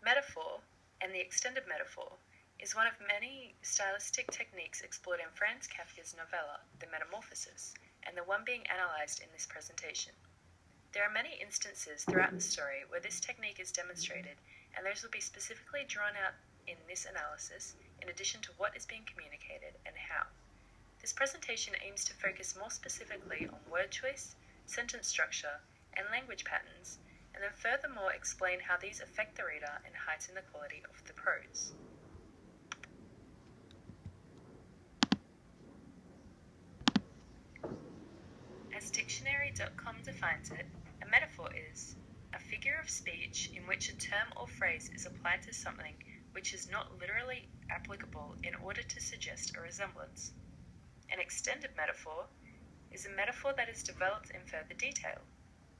Metaphor, and the extended metaphor, is one of many stylistic techniques explored in Franz Kafka's novella, The Metamorphosis, and the one being analysed in this presentation. There are many instances throughout the story where this technique is demonstrated, and those will be specifically drawn out in this analysis, in addition to what is being communicated and how. This presentation aims to focus more specifically on word choice, sentence structure, and language patterns, and then furthermore explain how these affect the reader and heighten the quality of the prose. As dictionary.com defines it, a metaphor is a figure of speech in which a term or phrase is applied to something which is not literally applicable in order to suggest a resemblance. An extended metaphor is a metaphor that is developed in further detail.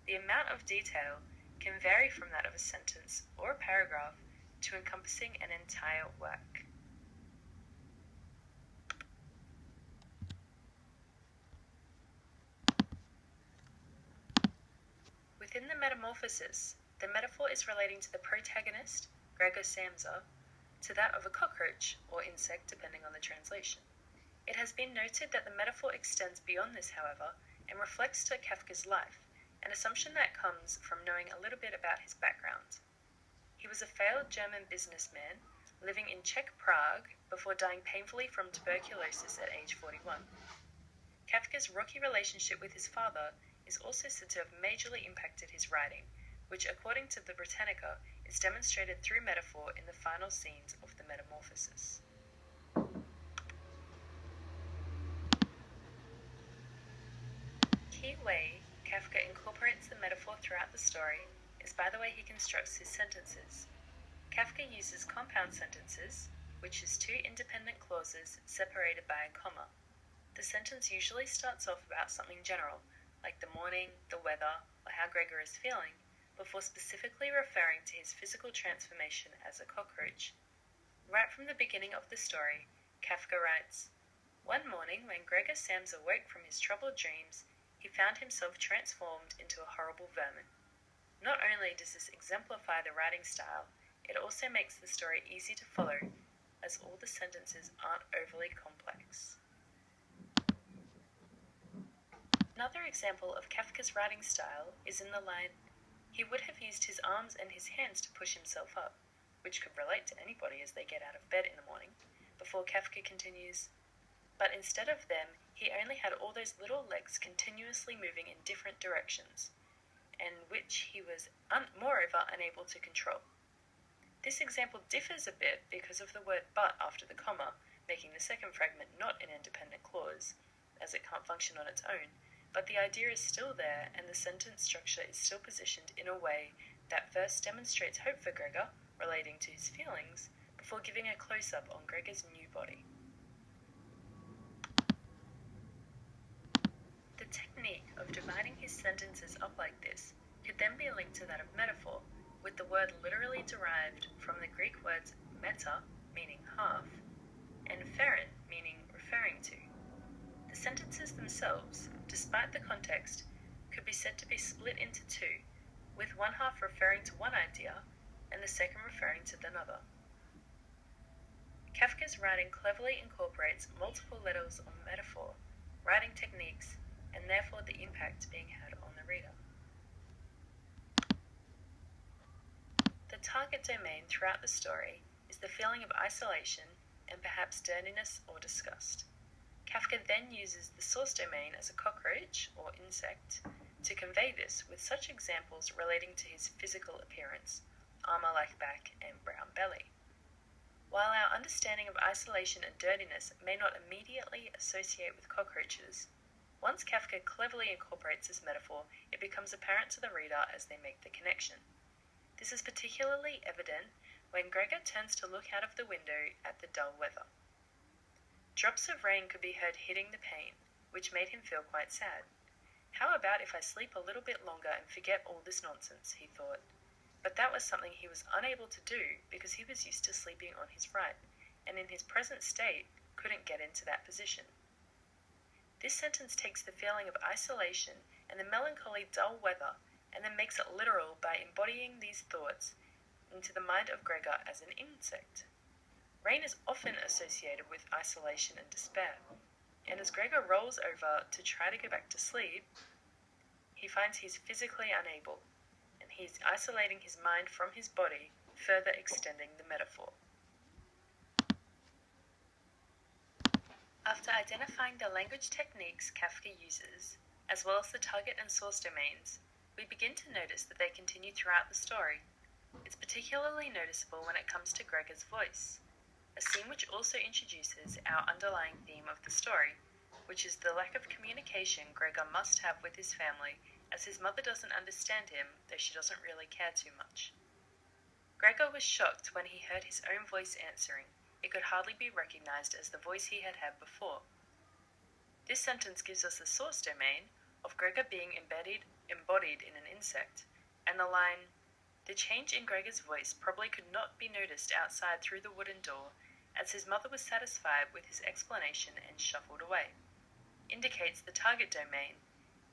The amount of detail can vary from that of a sentence or a paragraph to encompassing an entire work. Within the metamorphosis, the metaphor is relating to the protagonist, Gregor Samsa, to that of a cockroach or insect depending on the translation. It has been noted that the metaphor extends beyond this, however, and reflects to Kafka's life, an assumption that comes from knowing a little bit about his background. He was a failed German businessman living in Czech Prague before dying painfully from tuberculosis at age 41. Kafka's rocky relationship with his father is also said to have majorly impacted his writing, which, according to the Britannica, is demonstrated through metaphor in the final scenes of the Metamorphosis. Key way Kafka incorporates the metaphor throughout the story is by the way he constructs his sentences. Kafka uses compound sentences, which is two independent clauses separated by a comma. The sentence usually starts off about something general, like the morning, the weather, or how Gregor is feeling, before specifically referring to his physical transformation as a cockroach. Right from the beginning of the story, Kafka writes, "One morning when Gregor Samsa woke from his troubled dreams, he found himself transformed into a horrible vermin." Not only does this exemplify the writing style, it also makes the story easy to follow, as all the sentences aren't overly complex. Another example of Kafka's writing style is in the line, "He would have used his arms and his hands to push himself up," which could relate to anybody as they get out of bed in the morning, before Kafka continues, "But instead of them, he only had all those little legs continuously moving in different directions, and which he was moreover unable to control." This example differs a bit because of the word "but" after the comma, making the second fragment not an independent clause, as it can't function on its own, but the idea is still there and the sentence structure is still positioned in a way that first demonstrates hope for Gregor, relating to his feelings, before giving a close-up on Gregor's new body. The technique of dividing his sentences up like this could then be linked to that of metaphor, with the word literally derived from the Greek words meta, meaning half, and pherin, meaning referring to. The sentences themselves, despite the context, could be said to be split into two, with one half referring to one idea and the second referring to another. Kafka's writing cleverly incorporates multiple levels of metaphor, writing techniques, and therefore the impact being had on the reader. The target domain throughout the story is the feeling of isolation and perhaps dirtiness or disgust. Kafka then uses the source domain as a cockroach or insect to convey this, with such examples relating to his physical appearance, armor-like back and brown belly. While our understanding of isolation and dirtiness may not immediately associate with cockroaches, once Kafka cleverly incorporates this metaphor, it becomes apparent to the reader as they make the connection. This is particularly evident when Gregor turns to look out of the window at the dull weather. Drops of rain could be heard hitting the pane, which made him feel quite sad. "How about if I sleep a little bit longer and forget all this nonsense," he thought. But that was something he was unable to do because he was used to sleeping on his right, and in his present state couldn't get into that position. This sentence takes the feeling of isolation and the melancholy dull weather and then makes it literal by embodying these thoughts into the mind of Gregor as an insect. Rain is often associated with isolation and despair, and as Gregor rolls over to try to go back to sleep, he finds he's physically unable, and he's isolating his mind from his body, further extending the metaphor. After identifying the language techniques Kafka uses, as well as the target and source domains, we begin to notice that they continue throughout the story. It's particularly noticeable when it comes to Gregor's voice, a scene which also introduces our underlying theme of the story, which is the lack of communication Gregor must have with his family, as his mother doesn't understand him, though she doesn't really care too much. Gregor was shocked when he heard his own voice answering. It could hardly be recognized as the voice he had had before. This sentence gives us the source domain of Gregor being embodied in an insect, and the line, "The change in Gregor's voice probably could not be noticed outside through the wooden door, as his mother was satisfied with his explanation and shuffled away," indicates the target domain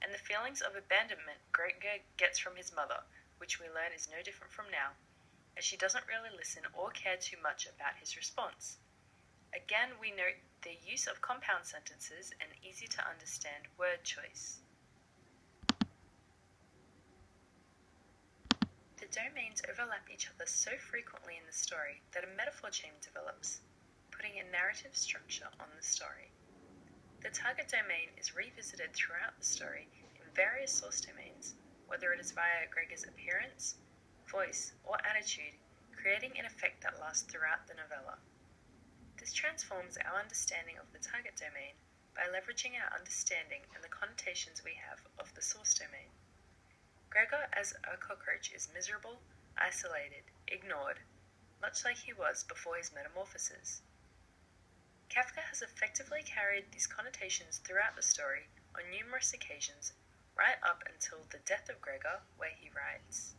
and the feelings of abandonment Gregor gets from his mother, which we learn is no different from now, as she doesn't really listen or care too much about his response. Again, we note the use of compound sentences and easy-to-understand word choice. The domains overlap each other so frequently in the story that a metaphor chain develops, putting a narrative structure on the story. The target domain is revisited throughout the story in various source domains, whether it is via Gregor's appearance, voice, or attitude, creating an effect that lasts throughout the novella. This transforms our understanding of the target domain by leveraging our understanding and the connotations we have of the source domain. Gregor as a cockroach is miserable, isolated, ignored, much like he was before his metamorphosis. Kafka has effectively carried these connotations throughout the story on numerous occasions, right up until the death of Gregor, where he writes,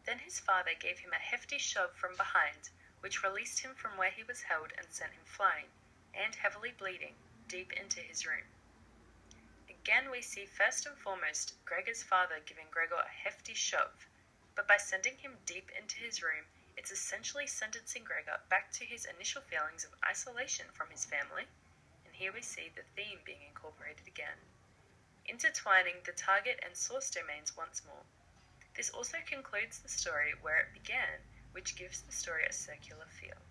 "Then his father gave him a hefty shove from behind, which released him from where he was held and sent him flying, and heavily bleeding, deep into his room." Again, we see first and foremost Gregor's father giving Gregor a hefty shove, but by sending him deep into his room, it's essentially sentencing Gregor back to his initial feelings of isolation from his family, and here we see the theme being incorporated again, intertwining the target and source domains once more. This also concludes the story where it began, which gives the story a circular feel.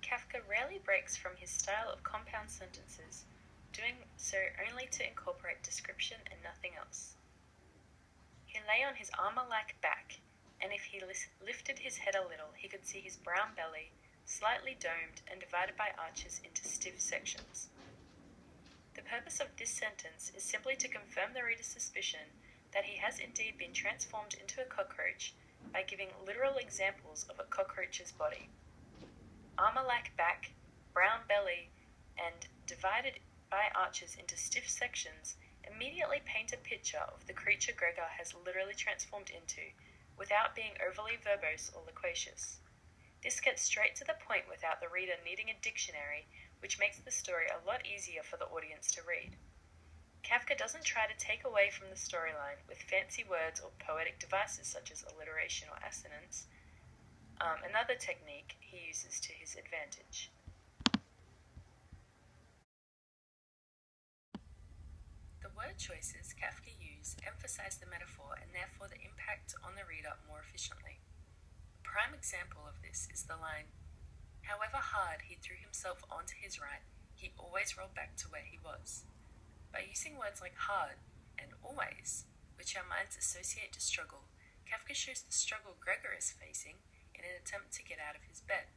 Kafka rarely breaks from his style of compound sentences, doing so only to incorporate description and nothing else. He lay on his armor-like back, and if he lifted his head a little, he could see his brown belly, slightly domed and divided by arches into stiff sections. The purpose of this sentence is simply to confirm the reader's suspicion that he has indeed been transformed into a cockroach by giving literal examples of a cockroach's body. Armor-like back, brown belly, and divided by arches into stiff sections immediately paint a picture of the creature Gregor has literally transformed into, without being overly verbose or loquacious. This gets straight to the point without the reader needing a dictionary, which makes the story a lot easier for the audience to read. Kafka doesn't try to take away from the storyline with fancy words or poetic devices such as alliteration or assonance, another technique he uses to his advantage. The word choices Kafka used emphasize the metaphor and therefore the impact on the reader more efficiently. A prime example of this is the line, "However hard he threw himself onto his right, he always rolled back to where he was." By using words like hard and always, which our minds associate to struggle, Kafka shows the struggle Gregor is facing in an attempt to get out of his bed.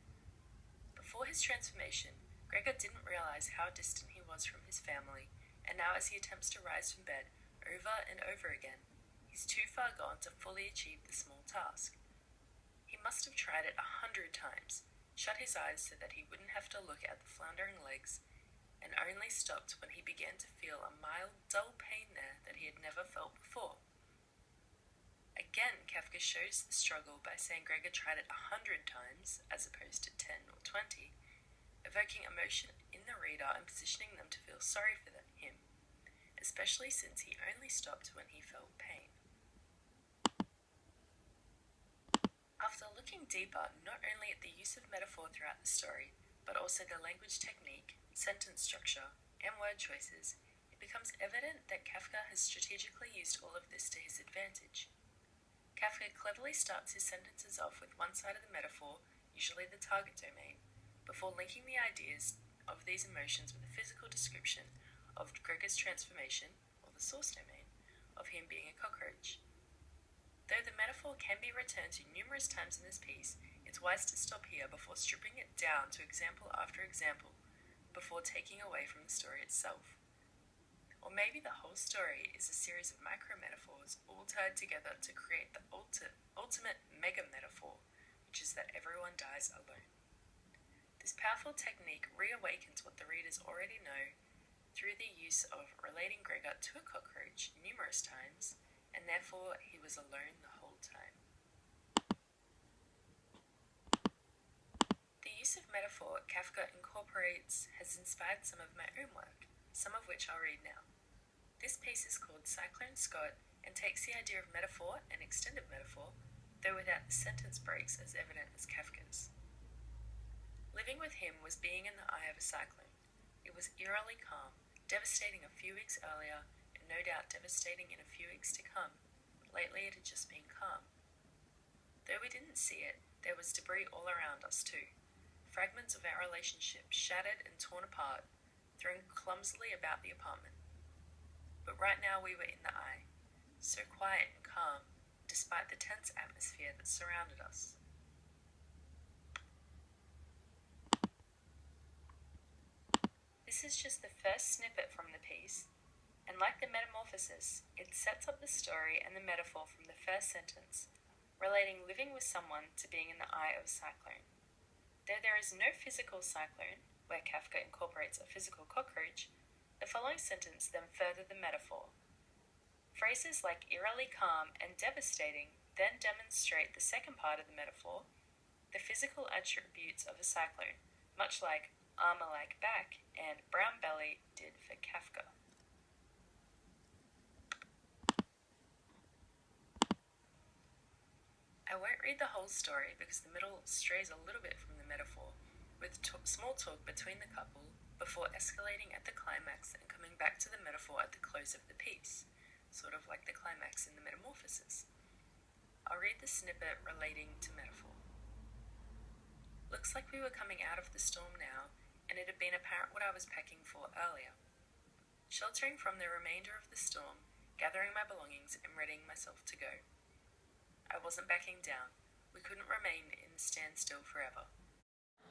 Before his transformation, Gregor didn't realize how distant he was from his family, and now as he attempts to rise from bed over and over again, he's too far gone to fully achieve the small task. He must have tried it 100 times, shut his eyes so that he wouldn't have to look at the floundering legs, and only stopped when he began to feel a mild, dull pain there that he had never felt before. Again, Kafka shows the struggle by saying Gregor tried it 100 times, as opposed to 10 or 20, evoking emotion in the reader and positioning them to feel sorry for him, especially since he only stopped when he felt pain. After looking deeper not only at the use of metaphor throughout the story, but also the language technique, sentence structure, and word choices, it becomes evident that Kafka has strategically used all of this to his advantage. Kafka cleverly starts his sentences off with one side of the metaphor, usually the target domain, before linking the ideas of these emotions with a physical description of Gregor's transformation, or the source domain, of him being a cockroach. Though the metaphor can be returned to numerous times in this piece, it's wise to stop here before stripping it down to example after example, before taking away from the story itself. Or maybe the whole story is a series of micro-metaphors all tied together to create the ultimate mega-metaphor, which is that everyone dies alone. This powerful technique reawakens what the readers already know through the use of relating Gregor to a cockroach numerous times, and therefore he was alone the whole time. The use of metaphor Kafka incorporates has inspired some of my own work, some of which I'll read now. This piece is called Cyclone Scott and takes the idea of metaphor and extended metaphor, though without the sentence breaks as evident as Kafka's. Living with him was being in the eye of a cyclone. It was eerily calm, devastating a few weeks earlier, and no doubt devastating in a few weeks to come. Lately it had just been calm. Though we didn't see it, there was debris all around us too. Fragments of our relationship shattered and torn apart, thrown clumsily about the apartment. But right now we were in the eye, so quiet and calm, despite the tense atmosphere that surrounded us. This is just the first snippet from the piece, and like the metamorphosis, it sets up the story and the metaphor from the first sentence, relating living with someone to being in the eye of a cyclone. Though there is no physical cyclone, where Kafka incorporates a physical cockroach, the following sentence then further the metaphor. Phrases like eerily calm and devastating then demonstrate the second part of the metaphor, the physical attributes of a cyclone, much like armor-like back and brown belly did for Kafka. I won't read the whole story because the middle strays a little bit from the metaphor, with small talk between the couple before escalating at the climax and coming back to the metaphor at the close of the piece, sort of like the climax in the metamorphosis. I'll read the snippet relating to metaphor. Looks like we were coming out of the storm now, and it had been apparent what I was packing for earlier. Sheltering from the remainder of the storm, gathering my belongings and readying myself to go. I wasn't backing down. We couldn't remain in a standstill forever.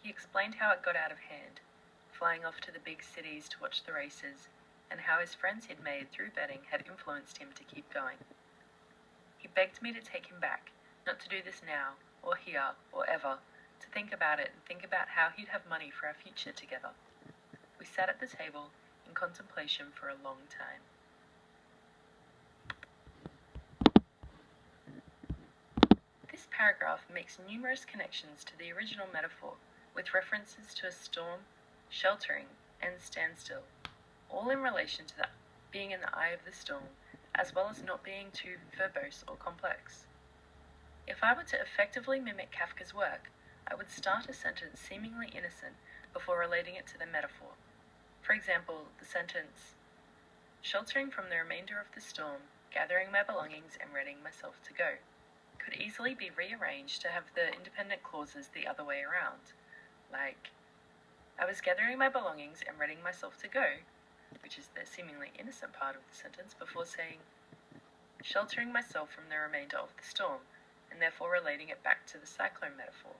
He explained how it got out of hand, flying off to the big cities to watch the races, and how his friends he'd made through betting had influenced him to keep going. He begged me to take him back, not to do this now, or here, or ever, to think about it and think about how he'd have money for our future together. We sat at the table in contemplation for a long time. This paragraph makes numerous connections to the original metaphor, with references to a storm, sheltering, and standstill, all in relation to being in the eye of the storm, as well as not being too verbose or complex. If I were to effectively mimic Kafka's work, I would start a sentence seemingly innocent before relating it to the metaphor. For example, the sentence, sheltering from the remainder of the storm, gathering my belongings and readying myself to go, could easily be rearranged to have the independent clauses the other way around, like, I was gathering my belongings and readying myself to go, which is the seemingly innocent part of the sentence, before saying, sheltering myself from the remainder of the storm, and therefore relating it back to the cyclone metaphor.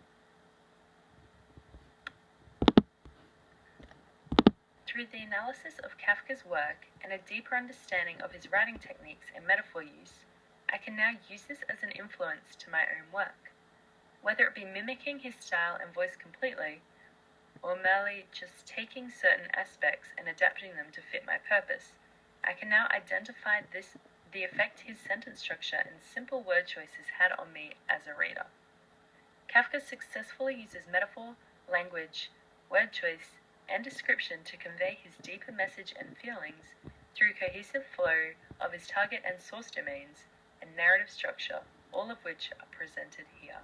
Through the analysis of Kafka's work and a deeper understanding of his writing techniques and metaphor use, I can now use this as an influence to my own work. Whether it be mimicking his style and voice completely, or merely just taking certain aspects and adapting them to fit my purpose, I can now identify the effect his sentence structure and simple word choices had on me as a reader. Kafka successfully uses metaphor, language, word choice, and description to convey his deeper message and feelings through cohesive flow of his target and source domains and narrative structure, all of which are presented here.